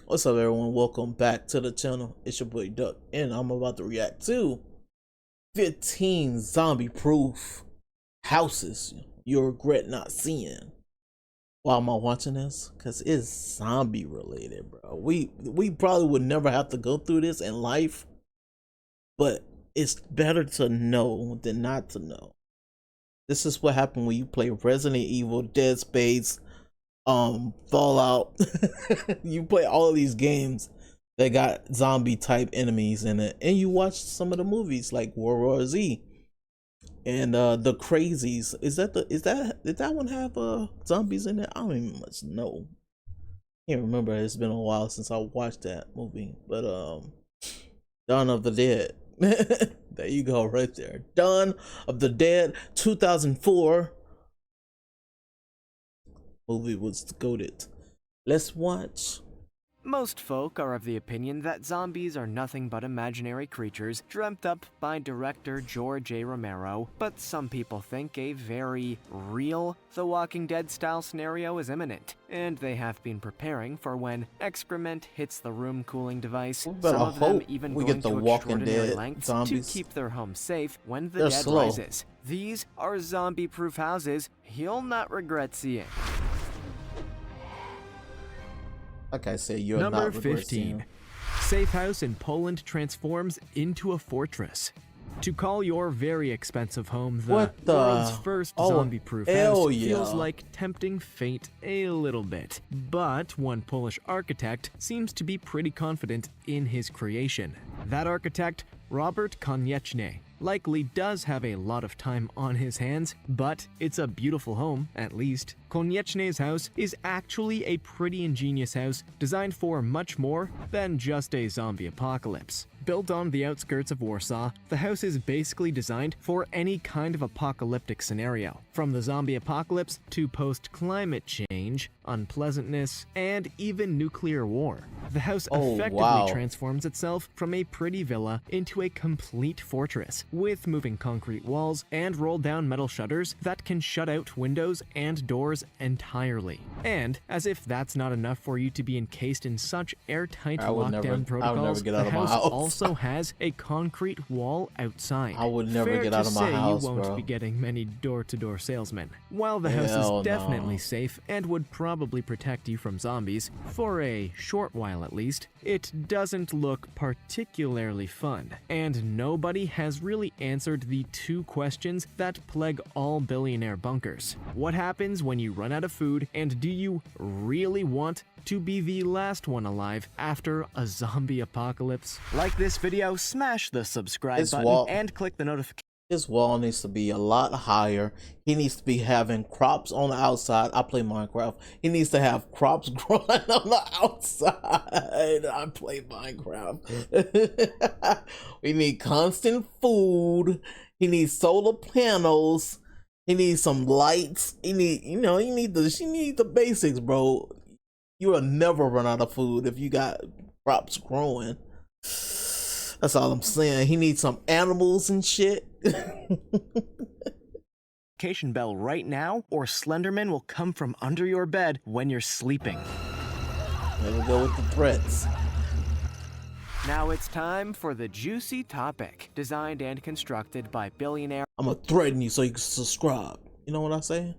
What's up, everyone? Welcome back to the channel. It's your boy Duck, and I'm about to react to 15 zombie-proof houses you'll regret not seeing. Why am I watching this? Cause it's zombie related, bro. We probably would never have to go through this in life, but it's better to know than not to know. This is what happened when you play Resident Evil, Dead Space, Fallout. You play all of these games that got zombie type enemies in it, and you watch some of the movies like World War Z and the Crazies. Did that one have zombies in it? I don't even much know. Can't remember. It's been a while since I watched that movie. But Dawn of the Dead. There you go, right there. Dawn of the Dead, 2004. Movie was goated. Let's watch. Most folk are of the opinion that zombies are nothing but imaginary creatures dreamt up by director George A. Romero, but some people think a very real The Walking Dead style scenario is imminent, and they have been preparing for when excrement hits the room cooling device, some of them even going to extraordinary lengths to keep their home safe when the dead rises. These are zombie-proof houses you'll not regret seeing. Like I said, you're Number not 15. Safe house in Poland transforms into a fortress. To call your very expensive home the world's first zombie-proof house feels like tempting fate a little bit. But one Polish architect seems to be pretty confident in his creation. That architect, Robert Konieczny, likely does have a lot of time on his hands, but it's a beautiful home, at least. Konieczny's house is actually a pretty ingenious house designed for much more than just a zombie apocalypse. Built on the outskirts of Warsaw, the house is basically designed for any kind of apocalyptic scenario, from the zombie apocalypse to post-climate change, unpleasantness, and even nuclear war. The house effectively transforms itself from a pretty villa into a complete fortress, with moving concrete walls and roll-down metal shutters that can shut out windows and doors entirely. And, as if that's not enough for you to be encased in such airtight lockdown protocols, the house also has a concrete wall outside. I would never get out of my house, you won't be getting many door-to-door salesmen. While the house is definitely safe and would probably protect you from zombies, for a short while at least, it doesn't look particularly fun. And nobody has really answered the two questions that plague all billionaire bunkers. What happens when you run out of food, and do you really want to be the last one alive after a zombie apocalypse? Like this video, smash the subscribe button and click the notification. His wall needs to be a lot higher. He needs to be having crops on the outside. I play Minecraft. He needs to have crops growing on the outside. I play Minecraft. We need constant food. He needs solar panels. He needs some lights. He need, you need the basics, bro. You will never run out of food if you got crops growing. That's all I'm saying. He needs some animals and shit. Notification bell right now, or Slenderman will come from under your bed when you're sleeping. There we go with the threats. Now it's time for the juicy topic, designed and constructed by billionaire. I'm gonna threaten you so you can subscribe. You know what I say?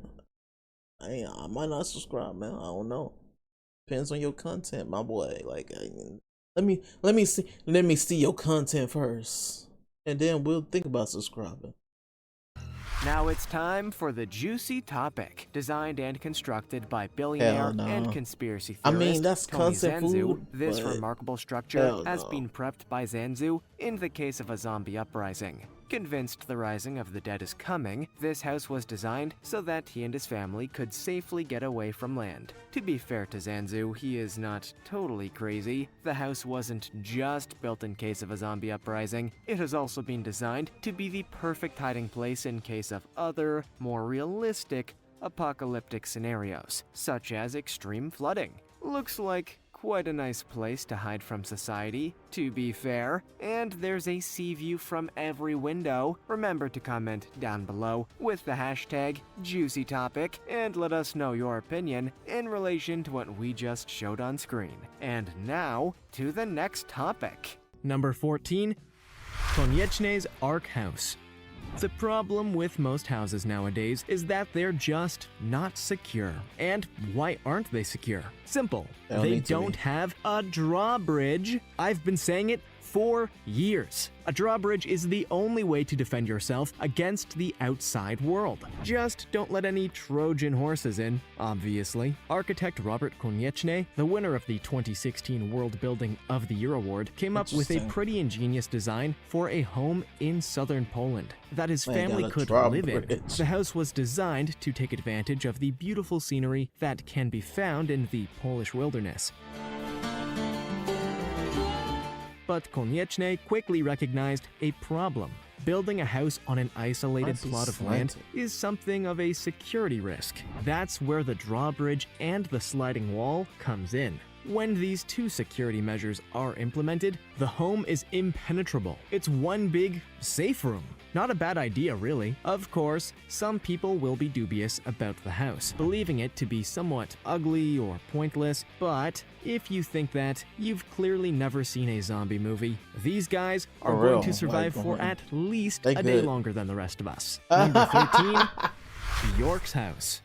I might not subscribe, man. I don't know. Depends on your content, my boy. Like, let me see your content first, and then we'll think about subscribing. Now it's time for the juicy topic, designed and constructed by billionaire and conspiracy theorist that's Tony concept Zanzu. food. This remarkable structure has been prepped by Zanzu in the case of a zombie uprising. Convinced the rising of the dead is coming, this house was designed so that he and his family could safely get away from land. To be fair to Zanzu, he is not totally crazy. The house wasn't just built in case of a zombie uprising, it has also been designed to be the perfect hiding place in case of other, more realistic, apocalyptic scenarios, such as extreme flooding. Looks like quite a nice place to hide from society, to be fair. And there's a sea view from every window. Remember to comment down below with the hashtag #JuicyTopic and let us know your opinion in relation to what we just showed on screen. And now, to the next topic. Number 14. Konieczny's Ark House. The problem with most houses nowadays is that they're just not secure. And why aren't they secure? Simple. They don't have a drawbridge. I've been saying it for years. A drawbridge is the only way to defend yourself against the outside world. Just don't let any Trojan horses in, obviously. Architect Robert Konieczny, the winner of the 2016 World Building of the Year award, came up with a pretty ingenious design for a home in southern Poland that his family could live in. The house was designed to take advantage of the beautiful scenery that can be found in the Polish wilderness. But Konieczny quickly recognized a problem. Building a house on an isolated plot of land is something of a security risk. That's where the drawbridge and the sliding wall comes in. When these two security measures are implemented, the home is impenetrable. It's one big safe room. Not a bad idea, really. Of course, some people will be dubious about the house, believing it to be somewhat ugly or pointless, but if you think that, you've clearly never seen a zombie movie. These guys are going to survive for at least a day longer than the rest of us. Number 13, Bjork's house.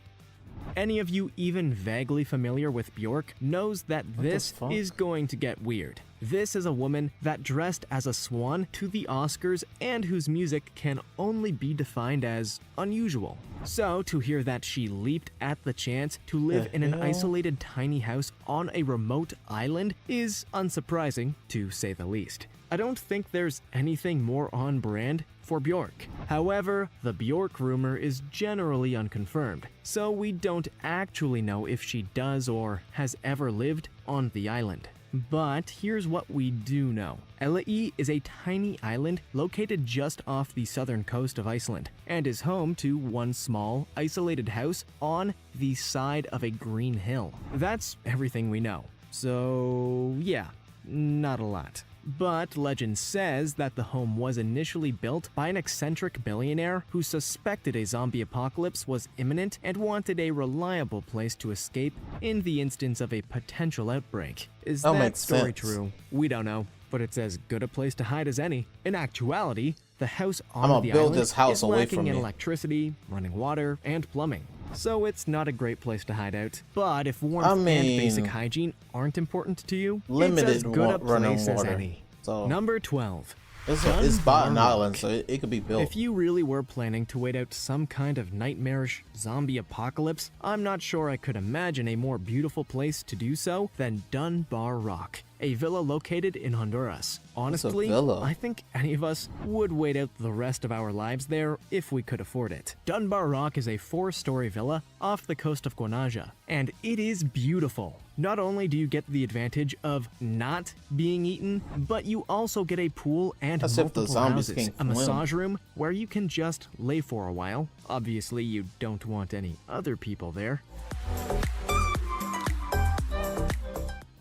Any of you even vaguely familiar with Bjork knows that this is going to get weird. This is a woman that dressed as a swan to the Oscars and whose music can only be defined as unusual. So to hear that she leaped at the chance to live in an isolated tiny house on a remote island is unsurprising, to say the least. I don't think there's anything more on brand for Bjork. However, the Bjork rumor is generally unconfirmed, so we don't actually know if she does or has ever lived on the island. But here's what we do know. Elløy is a tiny island located just off the southern coast of Iceland and is home to one small, isolated house on the side of a green hill. That's everything we know. So yeah, not a lot. But legend says that the home was initially built by an eccentric billionaire who suspected a zombie apocalypse was imminent and wanted a reliable place to escape in the instance of a potential outbreak. Is that story true? We don't know, but it's as good a place to hide as any. In actuality, the house on the island is lacking in electricity, running water, and plumbing. So it's not a great place to hide out. But if warmth and basic hygiene aren't important to you, it's as good a place as any. So Number 12. It's by an island, so it could be built. If you really were planning to wait out some kind of nightmarish zombie apocalypse, I'm not sure I could imagine a more beautiful place to do so than Dunbar Rock, a villa located in Honduras. Honestly, I think any of us would wait out the rest of our lives there if we could afford it. Dunbar Rock is a 4-story villa off the coast of Guanaja, and it is beautiful. Not only do you get the advantage of not being eaten, but you also get a pool and multiple houses, a massage room where you can just lay for a while. Obviously, you don't want any other people there.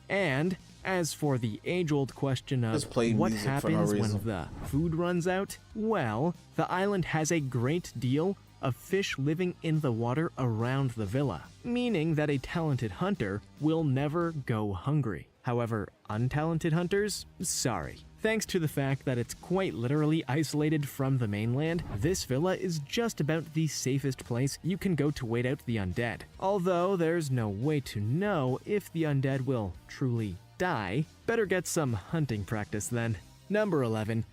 And as for the age-old question of what happens when the food runs out, well, the island has a great deal of fish living in the water around the villa, meaning that a talented hunter will never go hungry. However, untalented hunters, sorry. Thanks to the fact that it's quite literally isolated from the mainland, this villa is just about the safest place you can go to wait out the undead. Although there's no way to know if the undead will truly die, better get some hunting practice then. Number 11.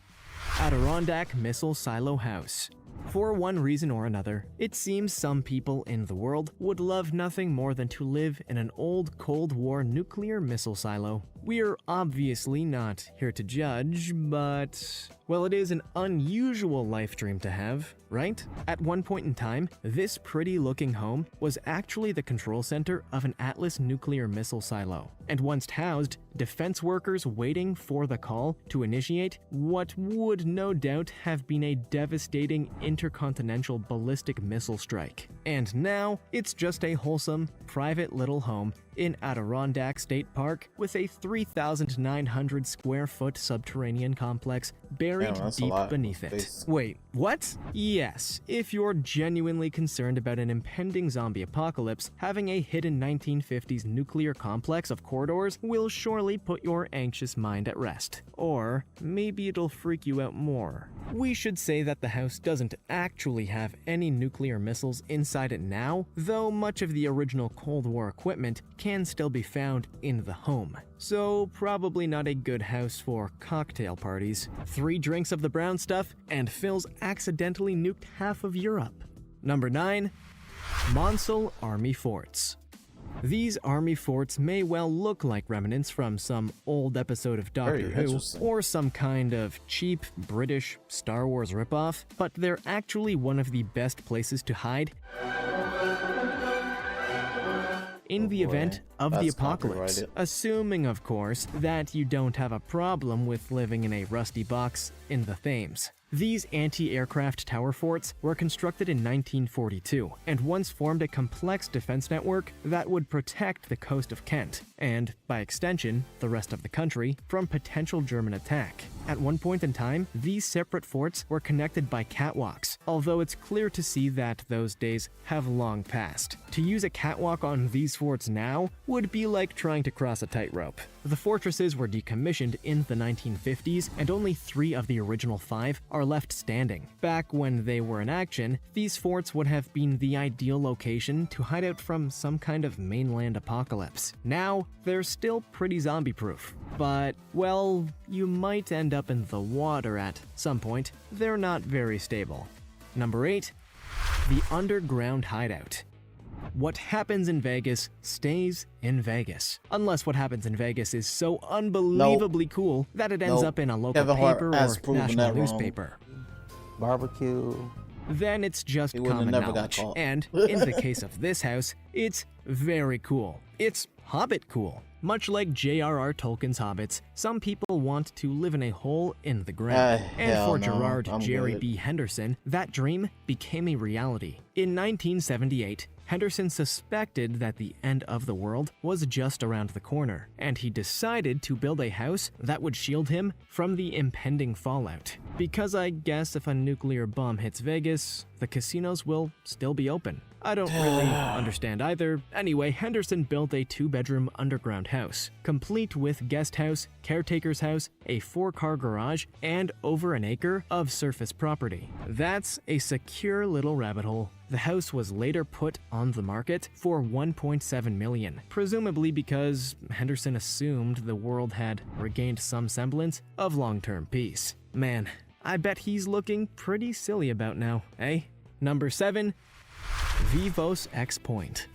Adirondack Missile Silo House. For one reason or another, it seems some people in the world would love nothing more than to live in an old Cold War nuclear missile silo. We're obviously not here to judge, but, well, it is an unusual life dream to have, right? At one point in time, this pretty-looking home was actually the control center of an Atlas nuclear missile silo, and once housed defense workers waiting for the call to initiate what would no doubt have been a devastating intercontinental ballistic missile strike. and now it's just a wholesome, private little home in Adirondack State Park with a 3,900 square foot subterranean complex buried deep beneath it. Wait, what? Yes, if you're genuinely concerned about an impending zombie apocalypse, having a hidden 1950s nuclear complex of corridors will surely put your anxious mind at rest. Or maybe it'll freak you out more. We should say that the house doesn't actually have any nuclear missiles inside it now, though much of the original Cold War equipment can still be found in the home. So probably not a good house for cocktail parties. 3 drinks of the brown stuff, and Phil's accidentally nuked half of Europe. Number 9. Monsal Army Forts. These army forts may well look like remnants from some old episode of Doctor Who or some kind of cheap British Star Wars ripoff, but they're actually one of the best places to hide in the event of the apocalypse, assuming, of course, that you don't have a problem with living in a rusty box in the Thames. These anti-aircraft tower forts were constructed in 1942 and once formed a complex defense network that would protect the coast of Kent, and, by extension, the rest of the country, from potential German attack. At one point in time, these separate forts were connected by catwalks, although it's clear to see that those days have long passed. To use a catwalk on these forts now would be like trying to cross a tightrope. The fortresses were decommissioned in the 1950s, and only 3 of the original 5 are left standing. Back when they were in action, these forts would have been the ideal location to hide out from some kind of mainland apocalypse. Now, they're still pretty zombie-proof. But, well, you might end up in the water at some point. They're not very stable. Number 8. The Underground Hideout. What happens in Vegas stays in Vegas. Unless what happens in Vegas is so unbelievably cool that it ends up in a local paper or national newspaper. Barbecue. Then it's just common knowledge. And in the case of this house, it's very cool. It's Hobbit cool. Much like J.R.R. Tolkien's Hobbits, some people want to live in a hole in the ground. And for Gerard Jerry B. Henderson, that dream became a reality. In 1978, Henderson suspected that the end of the world was just around the corner, and he decided to build a house that would shield him from the impending fallout. Because I guess if a nuclear bomb hits Vegas, the casinos will still be open. I don't really understand either. Anyway, Henderson built a 2-bedroom underground house, complete with guest house, caretaker's house, a 4-car garage, and over an acre of surface property. That's a secure little rabbit hole. The house was later put on the market for $1.7 million, presumably because Henderson assumed the world had regained some semblance of long-term peace. Man, I bet he's looking pretty silly about now, eh? Number 7. Vivos X Point.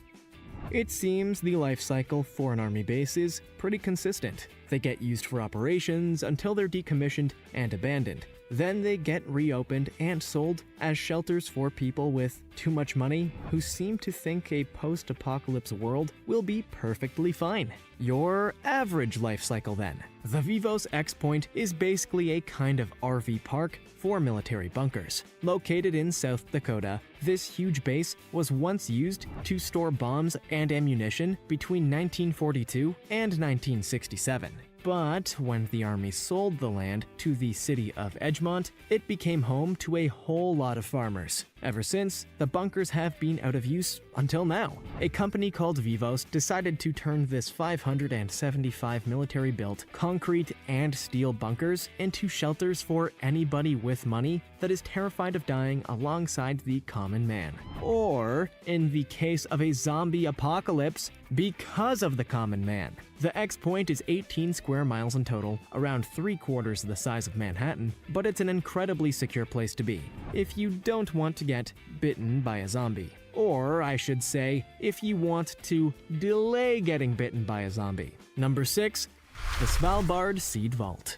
It seems the life cycle for an army base is pretty consistent. They get used for operations until they're decommissioned and abandoned. Then they get reopened and sold as shelters for people with too much money who seem to think a post-apocalypse world will be perfectly fine. Your average life cycle then. The Vivos X Point is basically a kind of RV park for military bunkers. Located in South Dakota, this huge base was once used to store bombs and ammunition between 1942 and 1967. But when the army sold the land to the city of Edgemont, it became home to a whole lot of farmers. Ever since, the bunkers have been out of use until now. A company called Vivos decided to turn this 575 military-built concrete and steel bunkers into shelters for anybody with money that is terrified of dying alongside the common man. Or, in the case of a zombie apocalypse, because of the common man. The X Point is 18 square miles in total, around 3/4 the size of Manhattan, but it's an incredibly secure place to be if you don't want to get bitten by a zombie. Or, I should say, if you want to delay getting bitten by a zombie. Number 6. The Svalbard Seed Vault.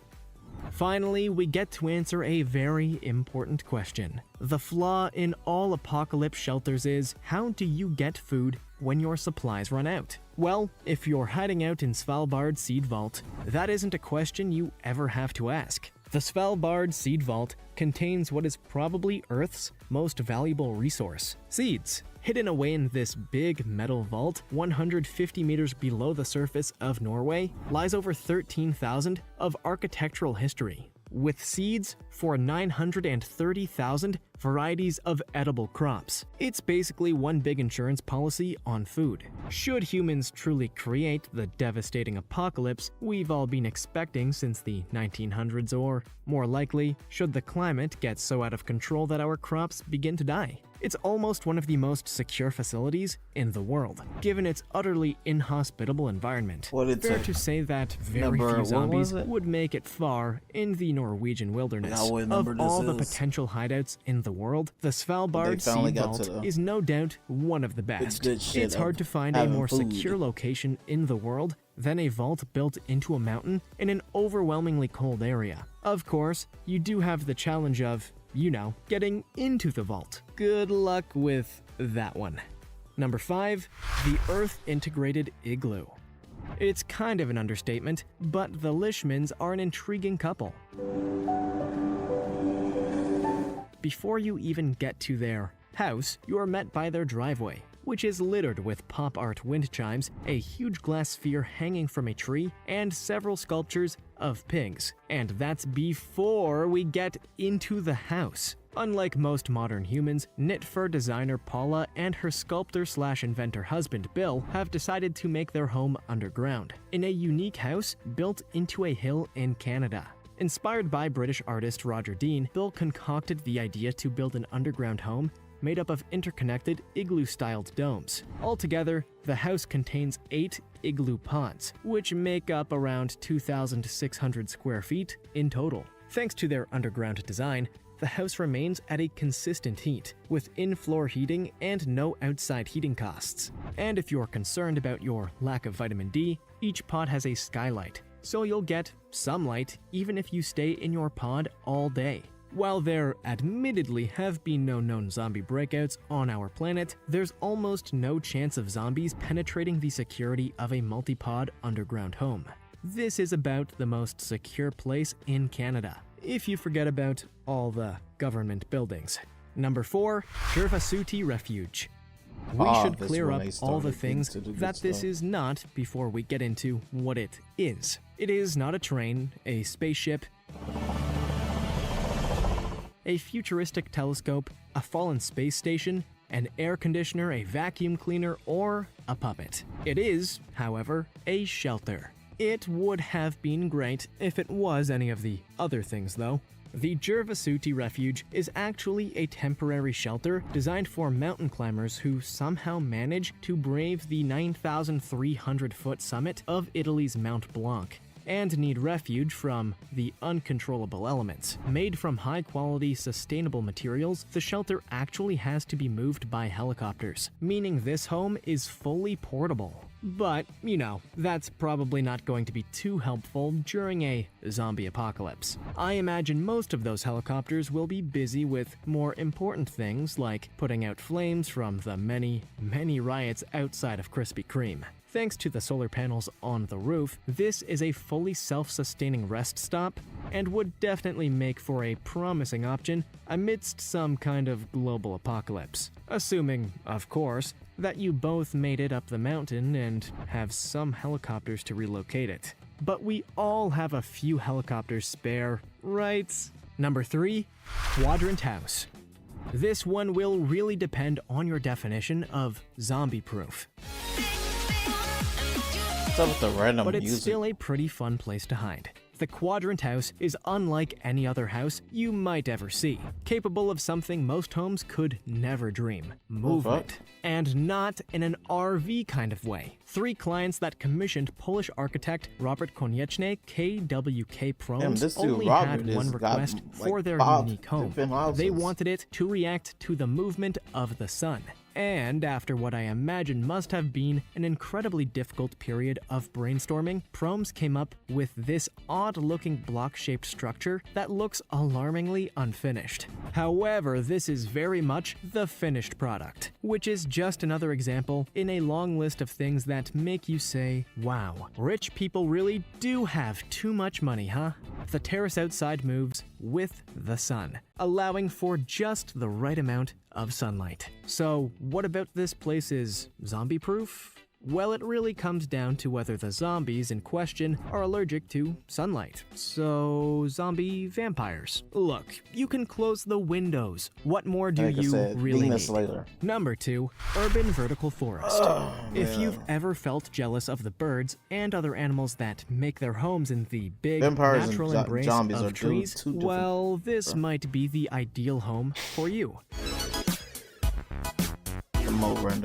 Finally, we get to answer a very important question. The flaw in all apocalypse shelters is, how do you get food when your supplies run out? Well, if you're hiding out in Svalbard Seed Vault, that isn't a question you ever have to ask. The Svalbard Seed Vault contains what is probably Earth's most valuable resource: seeds. Hidden away in this big metal vault, 150 meters below the surface of Norway, lies over 13,000 of architectural history, with seeds for 930,000 varieties of edible crops. It's basically one big insurance policy on food. Should humans truly create the devastating apocalypse we've all been expecting since the 1900s, or, more likely, should the climate get so out of control that our crops begin to die? It's almost one of the most secure facilities in the world, given its utterly inhospitable environment. Fair to say that very few zombies would make it far in the Norwegian wilderness. Of all the potential hideouts in the world, the Svalbard Seed Vault is no doubt one of the best. It's hard to find a more secure location in the world than a vault built into a mountain in an overwhelmingly cold area. Of course, you do have the challenge of, getting into the vault. Good luck with that one. Number 5, the Earth Integrated Igloo. It's kind of an understatement, but the Lishmans are an intriguing couple. Before you even get to their house, you are met by their driveway, which is littered with pop art wind chimes, a huge glass sphere hanging from a tree, and several sculptures of pigs. And that's before we get into the house. Unlike most modern humans, knit fur designer Paula and her sculptor/inventor husband Bill have decided to make their home underground, in a unique house built into a hill in Canada. Inspired by British artist Roger Dean, Bill concocted the idea to build an underground home made up of interconnected igloo-styled domes. Altogether, the house contains 8 igloo pods, which make up around 2,600 square feet in total. Thanks to their underground design, the house remains at a consistent heat, with in-floor heating and no outside heating costs. And if you're concerned about your lack of vitamin D, each pod has a skylight, so you'll get some light even if you stay in your pod all day. While there admittedly have been no known zombie breakouts on our planet, there's almost no chance of zombies penetrating the security of a multi-pod underground home. This is about the most secure place in Canada, if you forget about all the government buildings. Number 4, Gervasuti Refuge. We should clear up all the things that this is not before we get into what it is. It is not a train, a spaceship, a futuristic telescope, a fallen space station, an air conditioner, a vacuum cleaner, or a puppet. It is, however, a shelter. It would have been great if it was any of the other things, though. The Gervasuti Refuge is actually a temporary shelter designed for mountain climbers who somehow manage to brave the 9,300-foot summit of Italy's Mount Blanc and need refuge from the uncontrollable elements. Made from high-quality, sustainable materials, the shelter actually has to be moved by helicopters, meaning this home is fully portable. But, that's probably not going to be too helpful during a zombie apocalypse. I imagine most of those helicopters will be busy with more important things like putting out flames from the many, many riots outside of Krispy Kreme. Thanks to the solar panels on the roof, this is a fully self-sustaining rest stop and would definitely make for a promising option amidst some kind of global apocalypse. Assuming, of course, that you both made it up the mountain and have some helicopters to relocate it. But we all have a few helicopters spare, right? Number 3, Quadrant House. This one will really depend on your definition of zombie-proof. But it's still a pretty fun place to hide. The Quadrant House is unlike any other house you might ever see, capable of something most homes could never dream: movement. And not in an RV kind of way. 3 clients that commissioned Polish architect Robert Konieczny KWK Proms only had one request for their unique home. They wanted it to react to the movement of the sun. And after what I imagine must have been an incredibly difficult period of brainstorming, Promes came up with this odd-looking block-shaped structure that looks alarmingly unfinished. However, this is very much the finished product, which is just another example in a long list of things that make you say, wow, rich people really do have too much money, huh? The terrace outside moves with the sun, allowing for just the right amount of sunlight. So, what about this place is zombie-proof? Well, it really comes down to whether the zombies in question are allergic to sunlight. So, zombie vampires. Look, you can close the windows. What more do you really need? Later. Number 2, urban vertical forest. If you've ever felt jealous of the birds and other animals that make their homes in the big vampires natural embrace of trees, well, this might be the ideal home for you.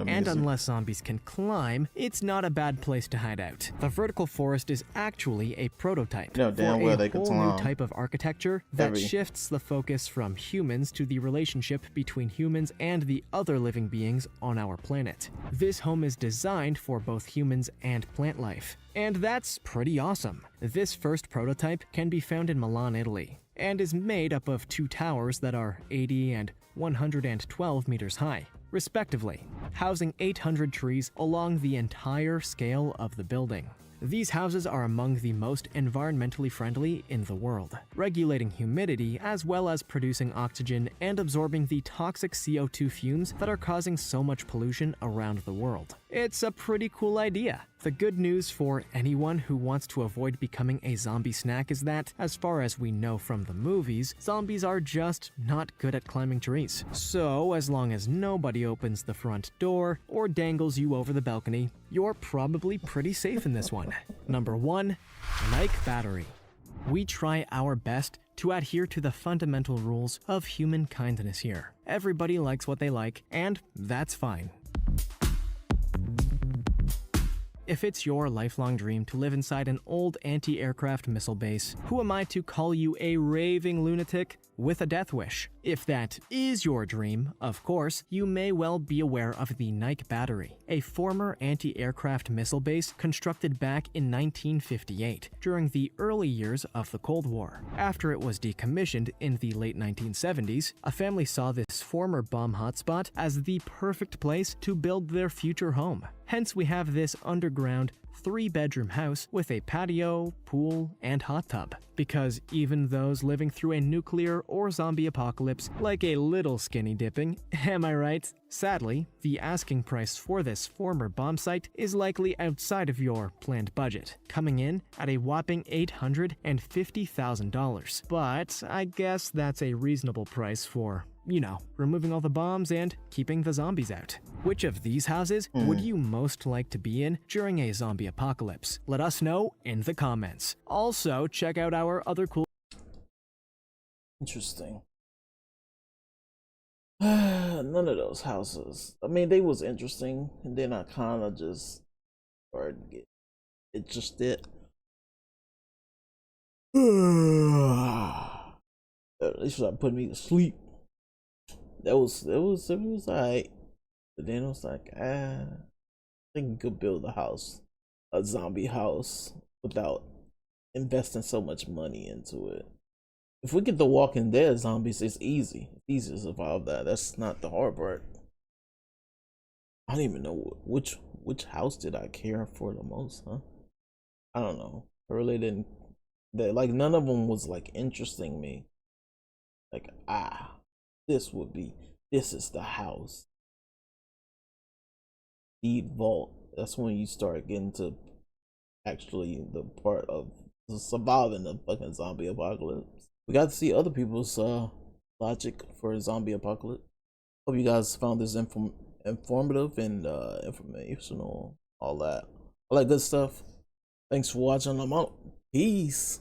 And unless zombies can climb, it's not a bad place to hide out. The vertical forest is actually a prototype for a whole new type of architecture that shifts the focus from humans to the relationship between humans and the other living beings on our planet. This home is designed for both humans and plant life, and that's pretty awesome. This first prototype can be found in Milan, Italy, and is made up of 2 towers that are 80 and 112 meters high, respectively, housing 800 trees along the entire scale of the building. These houses are among the most environmentally friendly in the world, regulating humidity as well as producing oxygen and absorbing the toxic CO2 fumes that are causing so much pollution around the world. It's a pretty cool idea. The good news for anyone who wants to avoid becoming a zombie snack is that, as far as we know from the movies, zombies are just not good at climbing trees. So, as long as nobody opens the front door or dangles you over the balcony, you're probably pretty safe in this one. Number 1, Nike battery. We try our best to adhere to the fundamental rules of human kindness here. Everybody likes what they like, and that's fine. If it's your lifelong dream to live inside an old anti-aircraft missile base, who am I to call you a raving lunatic with a death wish? If that is your dream, of course, you may well be aware of the Nike Battery, a former anti-aircraft missile base constructed back in 1958, during the early years of the Cold War. After it was decommissioned in the late 1970s, a family saw this former bomb hotspot as the perfect place to build their future home. Hence, we have this underground 3-bedroom house with a patio, pool, and hot tub. Because even those living through a nuclear or zombie apocalypse like a little skinny dipping, am I right? Sadly, the asking price for this former bomb site is likely outside of your planned budget, coming in at a whopping $850,000. But I guess that's a reasonable price for, you know, removing all the bombs and keeping the zombies out. Which of these houses would you most like to be in during a zombie apocalypse? Let us know in the comments. Also, check out our other cool... Interesting. None of those houses. I mean, they was interesting, and then I kind of just started to get it. Just did. At least that put me to sleep. It was alright. But then it was like, I think you could build a zombie house, without investing so much money into it. If we get the Walking Dead zombies, it's easy. It's easy to survive that. That's not the hard part. I don't even know which house did I care for the most, huh? I don't know. I really didn't. Like, none of them was like interesting me. Like, this is the house. Deed Vault. That's when you start getting to actually the part of surviving the fucking zombie apocalypse. We got to see other people's logic for a zombie apocalypse. Hope you guys found this informative and informational, all that good stuff. Thanks for watching. I'm out. Peace.